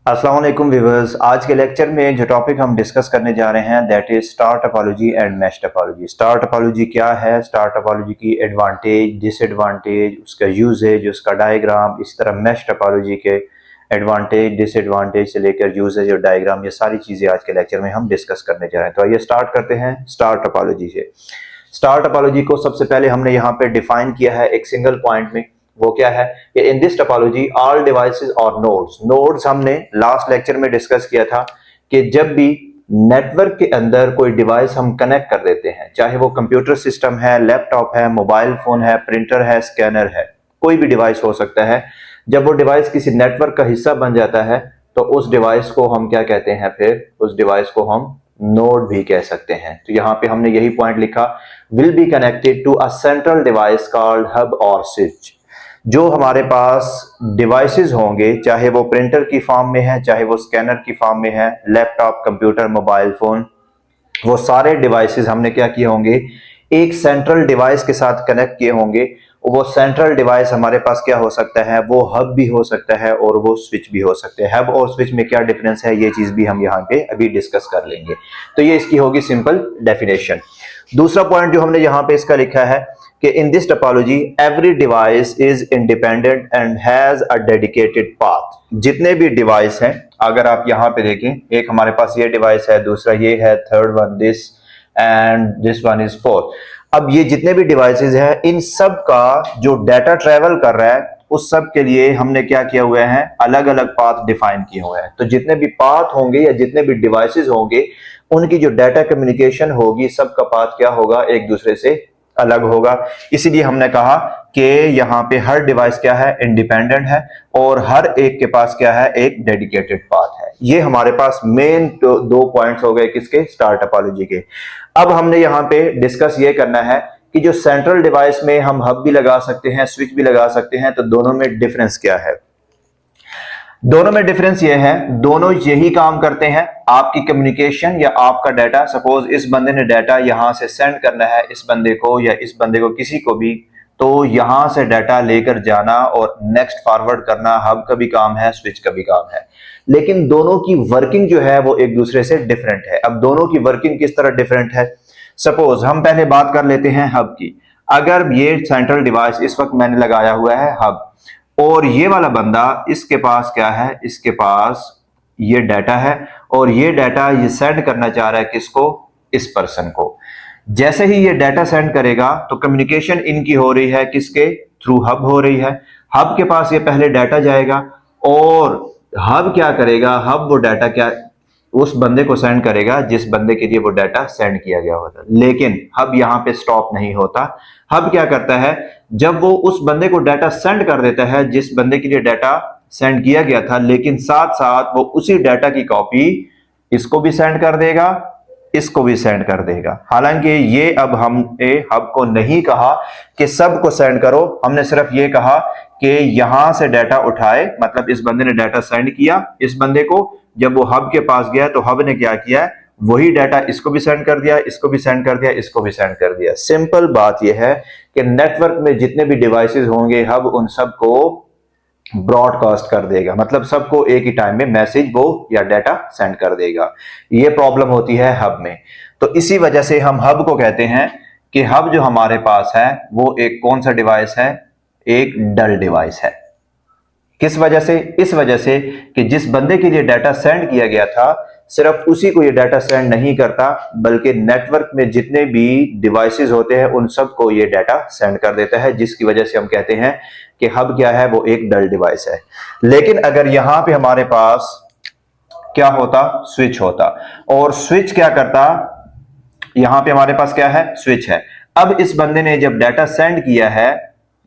अस्सलाम वालेकुम व्यूअर्स। आज के लेक्चर में जो टॉपिक हम डिस्कस करने जा रहे हैं that is star topology and mesh topology. Star topology क्या है, स्टार टोपोलॉजी की एडवांटेज, डिसएडवांटेज, उसका यूजेज, उसका डायग्राम, इस तरह मैश टोपोलॉजी के एडवांटेज, डिसएडवांटेज से लेकर यूजेज और डायग्राम, ये सारी चीजें आज के लेक्चर में हम डिस्कस करने जा रहे हैं। तो आइए स्टार्ट करते हैं स्टार टोपोलॉजी से। स्टार टोपोलॉजी को सबसे पहले हमने यहाँ पे डिफाइन किया है एक सिंगल पॉइंट में। वो क्या है कि in this topology all devices और नोड्स हमने लास्ट लेक्चर में डिस्कस किया था कि जब भी नेटवर्क के अंदर कोई डिवाइस हम कनेक्ट कर देते हैं, चाहे वो कंप्यूटर सिस्टम है, लैपटॉप है, मोबाइल फोन है, प्रिंटर है, स्कैनर है, कोई भी डिवाइस हो सकता है। जब वो डिवाइस किसी नेटवर्क का हिस्सा बन जाता है तो उस डिवाइस को हम क्या कहते हैं, फिर उस डिवाइस को हम नोड भी कह सकते हैं। तो यहां पे हमने यही पॉइंट लिखा, will be connected to a central device called hub और स्विच। जो हमारे पास डिवाइसेस होंगे, चाहे वो प्रिंटर की फॉर्म में है, चाहे वो स्कैनर की फॉर्म में है, लैपटॉप, कंप्यूटर, मोबाइल फोन, वो सारे डिवाइसेस हमने क्या किए होंगे, एक सेंट्रल डिवाइस के साथ कनेक्ट किए होंगे। वो सेंट्रल डिवाइस हमारे पास क्या हो सकता है, वो हब भी हो सकता है और वो स्विच भी हो सकते हैं। हब और स्विच में क्या डिफरेंस है, ये चीज भी हम यहाँ पे अभी डिस्कस कर लेंगे। तो ये इसकी होगी सिंपल डेफिनेशन। दूसरा पॉइंट जो हमने यहाँ पे इसका लिखा है कि in this topology every device is independent and has a dedicated path. जितने भी डिवाइस हैं, अगर आप यहाँ पे देखें, एक हमारे पास ये डिवाइस है, दूसरा ये है, third one this and this one is fourth. अब ये जितने भी डिवाइसेस हैं, इन सब का जो डाटा ट्रेवल कर रहा है उस सब के लिए हमने क्या किया हुआ है, अलग अलग पाथ डिफाइन किए हुए हैं। तो जितने भी पाथ होंगे या जितने भी डिवाइसेस होंगे, उनकी जो डाटा कम्युनिकेशन होगी, सबका पाथ क्या होगा, एक दूसरे से अलग होगा। इसीलिए हमने कहा कि यहाँ पे हर डिवाइस क्या है, इंडिपेंडेंट है और हर एक के पास क्या है, एक डेडिकेटेड पाथ है। ये हमारे पास मेन दो पॉइंट्स हो गए किसके, स्टार टोपोलॉजी के। अब हमने यहाँ पे डिस्कस ये करना है कि जो सेंट्रल डिवाइस में हम हब भी लगा सकते हैं, स्विच भी लगा सकते हैं, तो दोनों में डिफरेंस क्या है। दोनों में डिफरेंस ये है, दोनों यही काम करते हैं, आपकी कम्युनिकेशन या आपका डाटा। सपोज इस बंदे ने डाटा यहां से सेंड करना है इस बंदे को, या इस बंदे को किसी को भी, तो यहां से डाटा लेकर जाना और नेक्स्ट फॉरवर्ड करना हब का भी काम है, स्विच का भी काम है। लेकिन दोनों की वर्किंग जो है वो एक दूसरे से डिफरेंट है। अब दोनों की वर्किंग किस तरह डिफरेंट है, सपोज हम पहले बात कर लेते हैं हब की। अगर ये सेंट्रल डिवाइस इस वक्त मैंने लगाया हुआ है हब, और ये वाला बंदा, इसके पास क्या है, इसके पास ये डाटा है और ये डाटा ये सेंड करना चाह रहा है किसको, इस पर्सन को। जैसे ही ये डाटा सेंड करेगा तो कम्युनिकेशन इनकी हो रही है किसके थ्रू, हब हो रही है। हब के पास ये पहले डाटा जाएगा और हब क्या करेगा, हब वो डाटा क्या उस बंदे को सेंड करेगा जिस बंदे के लिए वो डाटा सेंड किया गया होता। लेकिन हब यहां पे स्टॉप नहीं होता। हब क्या करता है, जब वो उस बंदे को डाटा सेंड कर देता है जिस बंदे के लिए डाटा सेंड किया गया था, लेकिन साथ साथ वो उसी डाटा की कॉपी इसको भी सेंड कर देगा, इसको भी सेंड कर देगा। हालांकि ये अब हमने हब को नहीं कहा कि सबको सेंड करो, हमने सिर्फ ये कहा कि यहां से डाटा उठाए, मतलब इस बंदे ने डाटा सेंड किया इस बंदे को, जब वो हब के पास गया तो हब ने क्या किया, वही डाटा इसको भी सेंड कर दिया, इसको भी सेंड कर दिया, इसको भी सेंड कर दिया। सिंपल बात यह है कि नेटवर्क में जितने भी डिवाइसेस होंगे, हब उन सबको ब्रॉडकास्ट कर देगा, मतलब सबको एक ही टाइम में मैसेज वो या डाटा सेंड कर देगा। ये प्रॉब्लम होती है हब में। तो इसी वजह से हम हब को कहते हैं कि हब जो हमारे पास है वो एक कौन सा डिवाइस है, एक डल डिवाइस है। किस वजह से, इस वजह से कि जिस बंदे के लिए डाटा सेंड किया गया था सिर्फ उसी को ये डाटा सेंड नहीं करता, बल्कि नेटवर्क में जितने भी डिवाइसेस होते हैं उन सबको ये डाटा सेंड कर देता है, जिसकी वजह से हम कहते हैं कि हब क्या है, वो एक डल डिवाइस है। लेकिन अगर यहां पे हमारे पास क्या होता, स्विच होता, और स्विच क्या करता, यहां पे हमारे पास क्या है, स्विच है। अब इस बंदे ने जब डाटा सेंड किया है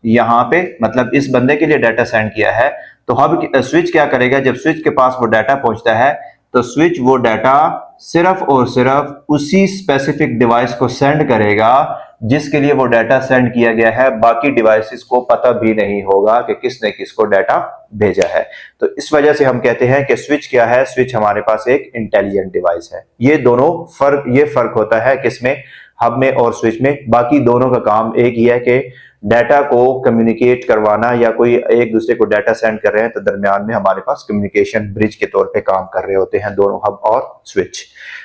यहां पे, मतलब इस बंदे के लिए डाटा सेंड किया है, तो हब स्विच क्या करेगा, जब स्विच के पास वो डाटा पहुंचता है तो स्विच वो डाटा सिर्फ और सिर्फ उसी स्पेसिफिक डिवाइस को सेंड करेगा जिसके लिए वो डाटा सेंड किया गया है। बाकी डिवाइसेस को पता भी नहीं होगा कि किसने किसको डाटा भेजा है। तो इस वजह से हम कहते हैं कि स्विच क्या है, स्विच हमारे पास एक इंटेलिजेंट डिवाइस है। ये दोनों फर्क होता है किसमें, हब में और स्विच में। बाकी दोनों का काम एक ही है कि डाटा को कम्युनिकेट करवाना या कोई एक दूसरे को डाटा सेंड कर रहे हैं तो दरमियान में हमारे पास कम्युनिकेशन ब्रिज के तौर पे काम कर रहे होते हैं दोनों हब और स्विच।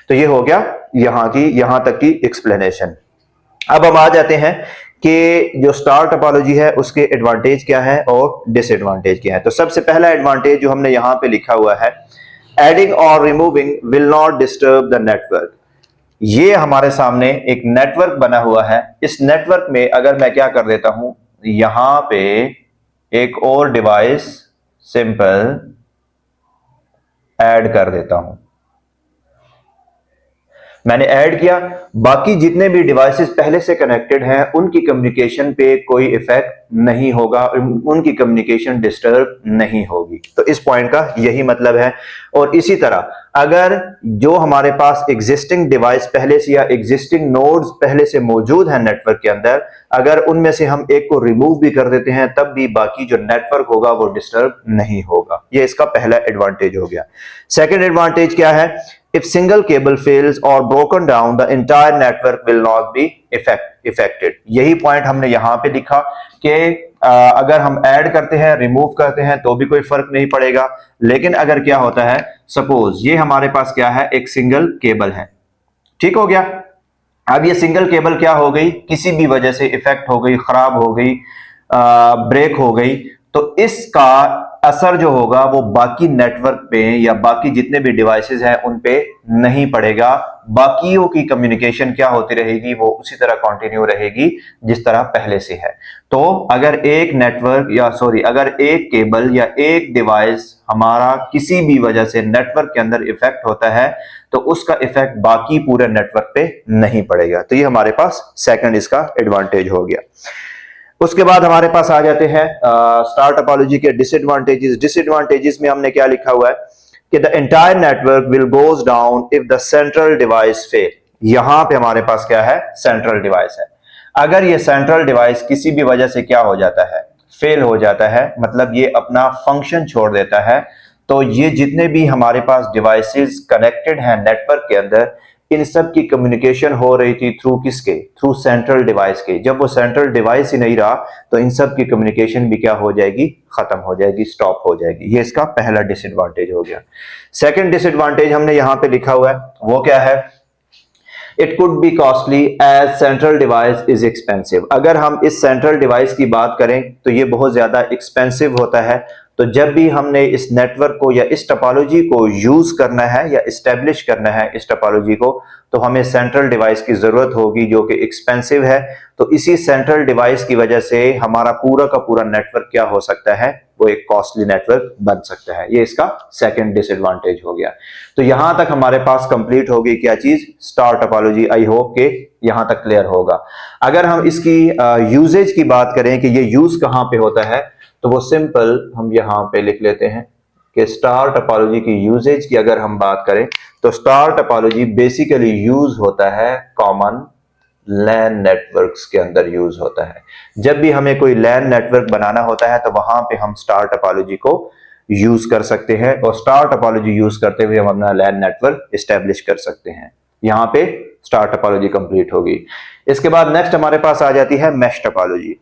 तो ये हो गया यहां तक की एक्सप्लेनेशन। अब हम आ जाते हैं कि जो स्टार टोपोलॉजी है उसके एडवांटेज क्या है और डिसएडवांटेज क्या है। तो सबसे पहला एडवांटेज जो हमने यहां पे लिखा हुआ है, एडिंग और removing will not disturb the network. ये हमारे सामने एक नेटवर्क बना हुआ है, इस नेटवर्क में अगर मैं क्या कर देता हूं, यहां पे एक और डिवाइस सिंपल ऐड कर देता हूं, मैंने ऐड किया, बाकी जितने भी डिवाइसेस पहले से कनेक्टेड हैं उनकी कम्युनिकेशन पे कोई इफेक्ट नहीं होगा, उनकी कम्युनिकेशन डिस्टर्ब नहीं होगी। तो इस पॉइंट का यही मतलब है। और इसी तरह अगर जो हमारे पास एग्जिस्टिंग डिवाइस पहले से या एग्जिस्टिंग नोड्स पहले से मौजूद है नेटवर्क के अंदर, अगर उनमें से हम एक को रिमूव भी कर देते हैं तब भी बाकी जो नेटवर्क होगा वो डिस्टर्ब नहीं होगा। ये इसका पहला एडवांटेज हो गया। सेकेंड एडवांटेज क्या है, if single cable fails or broken down the entire network will not be affected। यही पॉइंट हमने यहां पे लिखा कि अगर हम ऐड करते हैं रिमूव करते हैं तो भी कोई फर्क नहीं पड़ेगा, लेकिन अगर क्या होता है, सपोज ये हमारे पास क्या है, एक सिंगल केबल है, ठीक हो गया। अब ये सिंगल केबल क्या हो गई, किसी भी वजह से इफेक्ट हो गई, खराब हो गई, ब्रेक हो गई, तो इसका असर जो होगा वो बाकी नेटवर्क पे या बाकी जितने भी डिवाइसेस हैं उन पे नहीं पड़ेगा। बाकियों की कम्युनिकेशन क्या होती रहेगी, वो उसी तरह कंटिन्यू रहेगी जिस तरह पहले से है। तो अगर एक नेटवर्क या अगर एक केबल या एक डिवाइस हमारा किसी भी वजह से नेटवर्क के अंदर इफेक्ट होता है तो उसका इफेक्ट बाकी पूरे नेटवर्क पे नहीं पड़ेगा। तो ये हमारे पास सेकंड इसका एडवांटेज हो गया। उसके बाद हमारे पास आ जाते हैं स्टार टोपोलॉजी के डिसएडवांटेजेस। डिसएडवांटेजेस में हमने क्या लिखा हुआ है कि the entire network will goes down if the central device fail. यहां पे हमारे पास क्या है, सेंट्रल डिवाइस है। अगर ये सेंट्रल डिवाइस किसी भी वजह से क्या हो जाता है, फेल हो जाता है, मतलब ये अपना फंक्शन छोड़ देता है, तो ये जितने भी हमारे पास डिवाइसेस कनेक्टेड हैं नेटवर्क के अंदर, इन सब की कम्युनिकेशन हो रही थी थ्रू किसके, थ्रू सेंट्रल डिवाइस के। जब वो सेंट्रल डिवाइस ही नहीं रहा तो इन सब की कम्युनिकेशन भी क्या हो जाएगी, खत्म हो जाएगी, स्टॉप हो जाएगी। ये इसका पहला डिसएडवांटेज हो गया। सेकंड डिसएडवांटेज हमने यहां पे लिखा हुआ है, वो क्या है, it could be costly as central device is expensive. अगर हम इस सेंट्रल डिवाइस की बात करें तो ये बहुत ज्यादा एक्सपेंसिव होता है। तो जब भी हमने इस नेटवर्क को या इस टोपोलॉजी को यूज करना है या इस्टेब्लिश करना है इस टोपोलॉजी को, तो हमें सेंट्रल डिवाइस की जरूरत होगी जो कि एक्सपेंसिव है। तो इसी सेंट्रल डिवाइस की वजह से हमारा पूरा का पूरा नेटवर्क क्या हो सकता है, वो एक कॉस्टली नेटवर्क बन सकता है। ये इसका सेकंड डिसएडवांटेज हो गया। तो यहां तक हमारे पास कंप्लीट होगी क्या चीज, स्टार टोपोलॉजी। आई होप के यहां तक क्लियर होगा। अगर हम इसकी यूजेज की बात करें कि ये यूज कहां पे होता है, तो वो सिंपल हम यहां पे लिख लेते हैं कि स्टार टोपोलॉजी की यूजेज की अगर हम बात करें तो स्टार टोपोलॉजी बेसिकली यूज होता है कॉमन लैन नेटवर्क्स के अंदर यूज होता है। जब भी हमें कोई लैन नेटवर्क बनाना होता है तो वहां पे हम स्टार टोपोलॉजी को यूज कर सकते हैं और स्टार टोपोलॉजी यूज करते हुए हम अपना लैन नेटवर्क एस्टेब्लिश कर सकते हैं। यहां पे स्टार टोपोलॉजी कंप्लीट होगी। इसके बाद नेक्स्ट हमारे पास आ जाती है मैश टोपोलॉजी।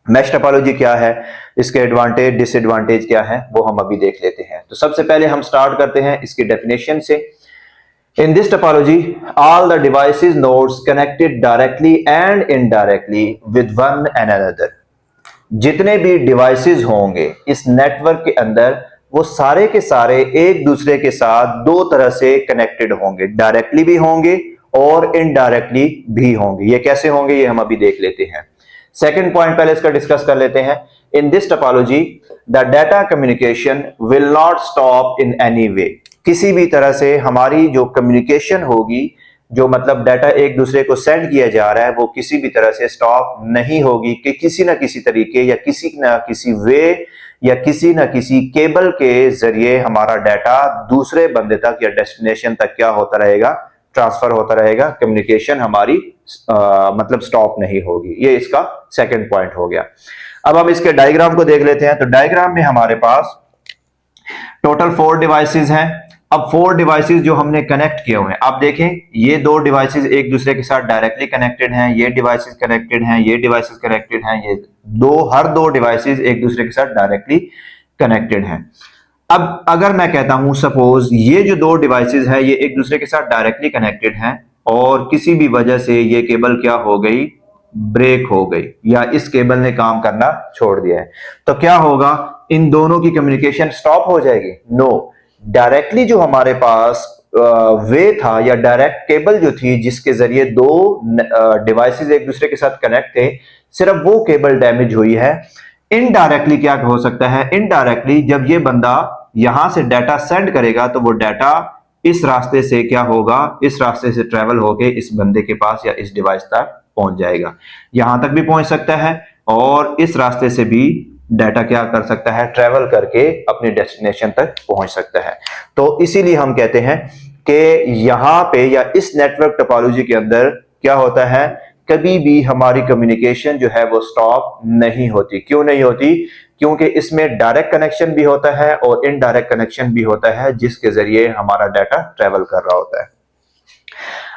मैश टोपोलॉजी क्या है, इसके एडवांटेज डिसएडवांटेज क्या है, वो हम अभी देख लेते हैं। तो सबसे पहले हम स्टार्ट करते हैं इसकी डेफिनेशन से। In this topology all the devices nodes connected directly and indirectly with one and another. जितने भी डिवाइसेस होंगे इस नेटवर्क के अंदर वो सारे के सारे एक दूसरे के साथ दो तरह से कनेक्टेड होंगे, डायरेक्टली भी होंगे और इनडायरेक्टली भी होंगे। ये कैसे होंगे ये हम अभी देख लेते हैं। सेकंड पॉइंट पहले इसका डिस्कस कर लेते हैं। In this topology the data communication will not stop in any way. किसी भी तरह से हमारी जो कम्युनिकेशन होगी, जो मतलब डाटा एक दूसरे को सेंड किया जा रहा है, वो किसी भी तरह से स्टॉप नहीं होगी कि किसी ना किसी तरीके या किसी ना किसी वे या किसी ना किसी केबल के जरिए हमारा डाटा दूसरे बंदे तक या डेस्टिनेशन तक क्या होता रहेगा, ट्रांसफर होता रहेगा। कम्युनिकेशन हमारी मतलब स्टॉप नहीं होगी। ये इसका सेकंड पॉइंट हो गया। अब हम इसके डायग्राम को देख लेते हैं। तो डायग्राम में हमारे पास टोटल 4 डिवाइसेस हैं अब 4 डिवाइसेस जो हमने कनेक्ट किए हुए हैं, आप देखें ये 2 डिवाइसेस एक दूसरे के साथ डायरेक्टली कनेक्टेड हैं, ये डिवाइसेस कनेक्टेड हैं, ये डिवाइसेस कनेक्टेड हैं, ये हर दो डिवाइसेस एक दूसरे के साथ डायरेक्टली कनेक्टेड हैं। अब अगर मैं कहता हूं सपोज ये जो 2 डिवाइसेस है ये एक दूसरे के साथ डायरेक्टली कनेक्टेड हैं और किसी भी वजह से ये केबल क्या हो गई, ब्रेक हो गई, या इस केबल ने काम करना छोड़ दिया है, तो क्या होगा, इन दोनों की कम्युनिकेशन स्टॉप हो जाएगी? नो, डायरेक्टली जो हमारे पास वे था या डायरेक्ट केबल जो थी जिसके जरिए 2 डिवाइसेस एक दूसरे के साथ कनेक्ट थे, सिर्फ वो केबल डैमेज हुई है। इनडायरेक्टली क्या हो सकता है, इनडायरेक्टली जब ये बंदा यहां से डाटा सेंड करेगा तो वो डाटा इस रास्ते से क्या होगा, इस रास्ते से ट्रेवल होके इस बंदे के पास या इस डिवाइस तक पहुंच जाएगा। यहां तक भी पहुंच सकता है और इस रास्ते से भी डाटा क्या कर सकता है, ट्रेवल करके अपने डेस्टिनेशन तक पहुंच सकता है। तो इसीलिए हम कहते हैं कि यहां पे या इस नेटवर्क टोपोलॉजी के अंदर क्या होता है, कभी भी हमारी कम्युनिकेशन जो है वो स्टॉप नहीं होती। क्यों नहीं होती? क्योंकि इसमें डायरेक्ट कनेक्शन भी होता है और इनडायरेक्ट कनेक्शन भी होता है जिसके जरिए हमारा डाटा ट्रेवल कर रहा होता है।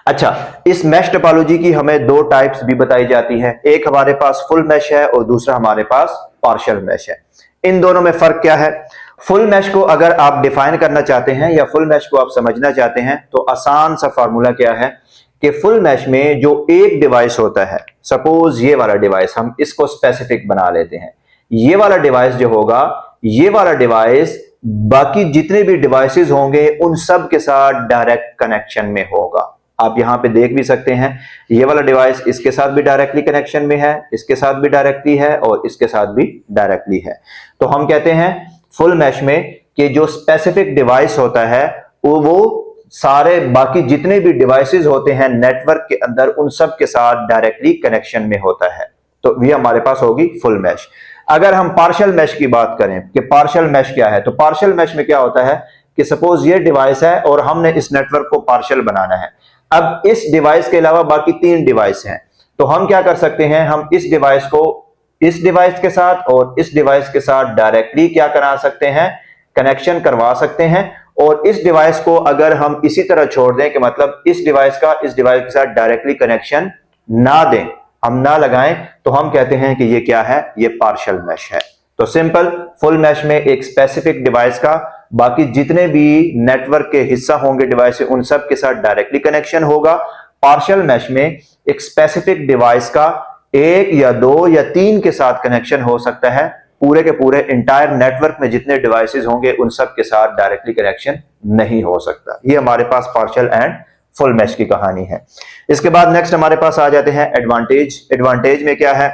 अच्छा, इस मैश टोपोलॉजी की हमें 2 टाइप्स भी बताई जाती हैं, एक हमारे पास फुल मैश है और दूसरा हमारे पास पार्शियल मैश है। इन दोनों में फर्क क्या है? फुल मैश को अगर आप डिफाइन करना चाहते हैं या फुल मैश को आप समझना चाहते हैं तो आसान सा फार्मूला क्या है कि फुल मैश में जो एक डिवाइस होता है, सपोज ये वाला डिवाइस, हम इसको स्पेसिफिक बना लेते हैं, ये वाला डिवाइस जो होगा, ये वाला डिवाइस बाकी जितने भी डिवाइसेस होंगे उन सब के साथ डायरेक्ट कनेक्शन में होगा। आप यहां पे देख भी सकते हैं, ये वाला डिवाइस इसके साथ भी डायरेक्टली कनेक्शन में है, इसके साथ भी डायरेक्टली है और इसके साथ भी डायरेक्टली है। तो हम कहते हैं फुल मैश में कि जो स्पेसिफिक डिवाइस होता है वो सारे बाकी जितने भी डिवाइसेस होते हैं नेटवर्क के अंदर उन सब के साथ डायरेक्टली कनेक्शन में होता है। तो ये हमारे पास होगी फुल मैश। अगर हम पार्शियल मैश की बात करें कि पार्शियल मैश क्या है, तो पार्शियल मैश में क्या होता है कि सपोज ये डिवाइस है और हमने इस नेटवर्क को पार्शियल बनाना है। अब इस डिवाइस के अलावा बाकी 3 डिवाइस हैं, तो हम क्या कर सकते हैं, हम इस डिवाइस को इस डिवाइस के साथ और इस डिवाइस के साथ डायरेक्टली क्या करा सकते हैं, कनेक्शन करवा सकते हैं। और इस डिवाइस को अगर हम इसी तरह छोड़ दें कि मतलब इस डिवाइस का इस डिवाइस के साथ डायरेक्टली कनेक्शन ना दें, हम ना लगाएं, तो हम कहते हैं कि ये क्या है, ये पार्शियल मैश है। तो सिंपल, फुल मैश में एक स्पेसिफिक डिवाइस का बाकी जितने भी नेटवर्क के हिस्सा होंगे डिवाइस उन सब के साथ डायरेक्टली कनेक्शन होगा। पार्शियल मैश में एक स्पेसिफिक डिवाइस का 1 या 2 या 3 के साथ कनेक्शन हो सकता है, पूरे के पूरे इंटायर नेटवर्क में जितने डिवाइसेस होंगे उन सब के साथ डायरेक्टली कनेक्शन नहीं हो सकता। ये हमारे पास पार्शियल एंड फुल मैश की कहानी है। इसके बाद नेक्स्ट हमारे पास आ जाते हैं एडवांटेज। एडवांटेज में क्या है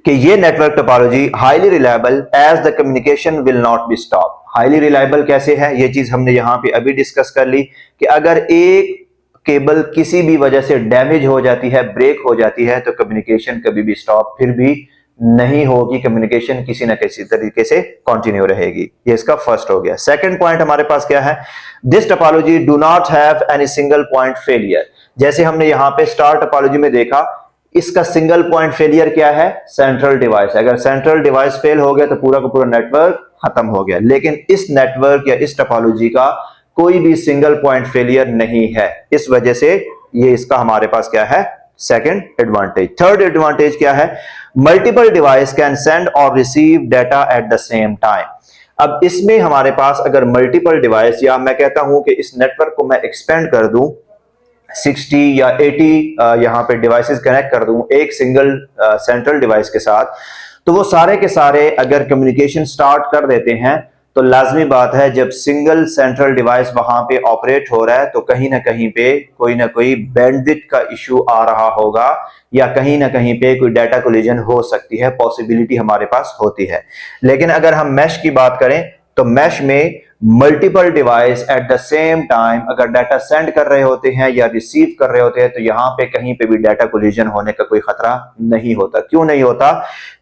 कि ये network topology highly reliable as the communication will not be stop. Highly reliable कैसे है, ये चीज हमने यहां पे अभी डिस्कस कर ली कि अगर एक केबल किसी भी वजह से डैमेज हो जाती है, ब्रेक हो जाती है, तो कम्युनिकेशन कभी भी स्टॉप फिर भी नहीं होगी, कम्युनिकेशन किसी ना किसी तरीके से कंटिन्यू रहेगी। ये इसका फर्स्ट हो गया। सेकंड पॉइंट हमारे पास क्या है, this topology do not have any single point failure. जैसे हमने यहां पे स्टार टोपोलॉजी में देखा, इसका सिंगल पॉइंट फेलियर क्या है, सेंट्रल डिवाइस। अगर सेंट्रल डिवाइस फेल हो गया तो पूरा का पूरा नेटवर्क खत्म हो गया। लेकिन इस नेटवर्क या इस टोपोलॉजी का कोई भी सिंगल पॉइंट फेलियर नहीं है, इस वजह से ये इसका हमारे पास क्या है, सेकंड एडवांटेज। थर्ड एडवांटेज क्या है, मल्टीपल डिवाइस कैन सेंड और receive data at the same time. अब इसमें हमारे पास अगर मल्टीपल डिवाइस, या मैं कहता हूं कि इस नेटवर्क को मैं एक्सपेंड कर दूं, 60 या 80 यहां पे डिवाइसेस कनेक्ट कर दूं एक सिंगल सेंट्रल डिवाइस के साथ, तो वो सारे के सारे अगर कम्युनिकेशन स्टार्ट कर देते हैं तो लाजमी बात है जब सिंगल सेंट्रल डिवाइस वहां पे ऑपरेट हो रहा है तो कहीं ना कहीं पे कोई ना कोई बैंडविड्थ का इशू आ रहा होगा या कहीं ना कहीं पे कोई डाटा कोलिजन हो सकती है, पॉसिबिलिटी हमारे पास होती है। लेकिन अगर हम मैश की बात करें तो मैश में multiple device at the same time अगर डाटा सेंड कर रहे होते हैं या रिसीव कर रहे होते हैं तो यहां पे कहीं पे भी डाटा कोलिजन होने का कोई खतरा नहीं होता। क्यों नहीं होता?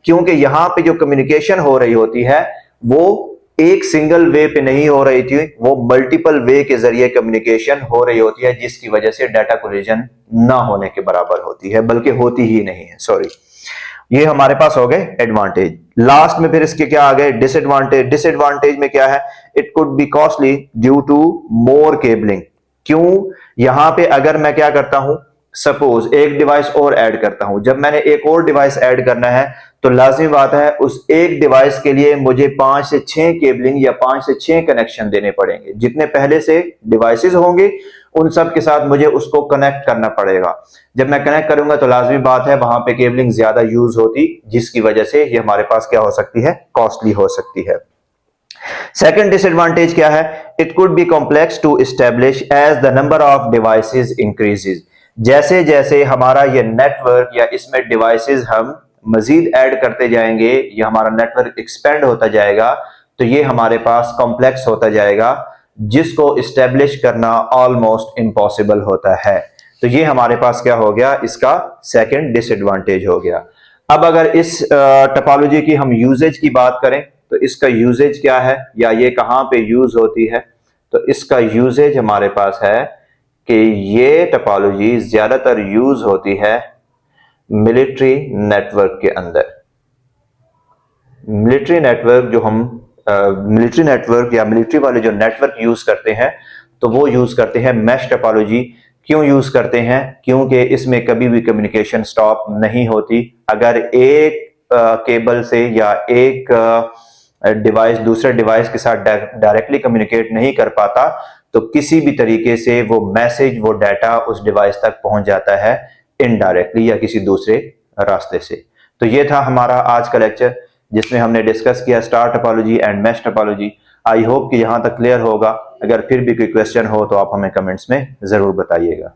क्योंकि यहां पे जो कम्युनिकेशन हो रही होती है वो एक सिंगल वे पे नहीं हो रही थी, वो मल्टीपल वे के जरिए कम्युनिकेशन हो रही होती है, जिसकी वजह से डाटा कोलिजन ना होने के बराबर होती है, बल्कि होती ही नहीं है, सॉरी। ये हमारे पास हो गए एडवांटेज। लास्ट में फिर इसके क्या आ गए डिसएडवांटेज। डिसएडवांटेज में क्या है, it could be costly due to more cabling. क्यों, यहां पे अगर मैं क्या करता हूं, सपोज एक डिवाइस और ऐड करता हूं, जब मैंने एक और डिवाइस ऐड करना है तो लाजमी बात है उस एक डिवाइस के लिए मुझे 5 से 6 केबलिंग या 5 से 6 कनेक्शन देने पड़ेंगे। जितने पहले से डिवाइसेस होंगे उन सब के साथ मुझे उसको कनेक्ट करना पड़ेगा। जब मैं कनेक्ट करूंगा तो लाजमी बात है वहां पे केबलिंग ज्यादा यूज होती, जिसकी वजह से ये हमारे पास क्या हो सकती है, कॉस्टली हो सकती है। सेकंड डिसएडवांटेज क्या है, it could be complex to establish as the number of devices increases. जैसे जैसे हमारा ये नेटवर्क या इसमें डिवाइसेस हम मजीद ऐड करते जाएंगे या हमारा नेटवर्क एक्सपेंड होता जाएगा तो ये हमारे पास कॉम्प्लेक्स होता जाएगा, जिसको एस्टेब्लिश करना ऑलमोस्ट इम्पॉसिबल होता है। तो ये हमारे पास क्या हो गया, इसका सेकंड डिसएडवांटेज हो गया। अब अगर इस टोपोलॉजी की हम यूजेज की बात करें तो इसका यूजेज क्या है या ये कहां पे यूज होती है, तो इसका यूजेज हमारे पास है कि ये टोपोलॉजी ज्यादातर यूज होती है मिलिट्री नेटवर्क के अंदर। मिलिट्री नेटवर्क जो हम मिलिट्री नेटवर्क या मिलिट्री वाले जो नेटवर्क यूज करते हैं तो वो यूज करते हैं मैश टोपोलॉजी। क्यों यूज करते हैं, क्योंकि इसमें कभी भी कम्युनिकेशन स्टॉप नहीं होती। अगर एक केबल से या एक डिवाइस दूसरे डिवाइस के साथ डायरेक्टली कम्युनिकेट नहीं कर पाता तो किसी भी तरीके से वो मैसेज, वो डाटा उस डिवाइस तक पहुंच जाता है इनडायरेक्टली या किसी दूसरे रास्ते से। तो ये था हमारा आज का लेक्चर जिसमें हमने डिस्कस किया star topology and mesh topology. I hope कि यहां तक क्लियर होगा। अगर फिर भी कोई क्वेश्चन हो तो आप हमें कमेंट्स में जरूर बताइएगा।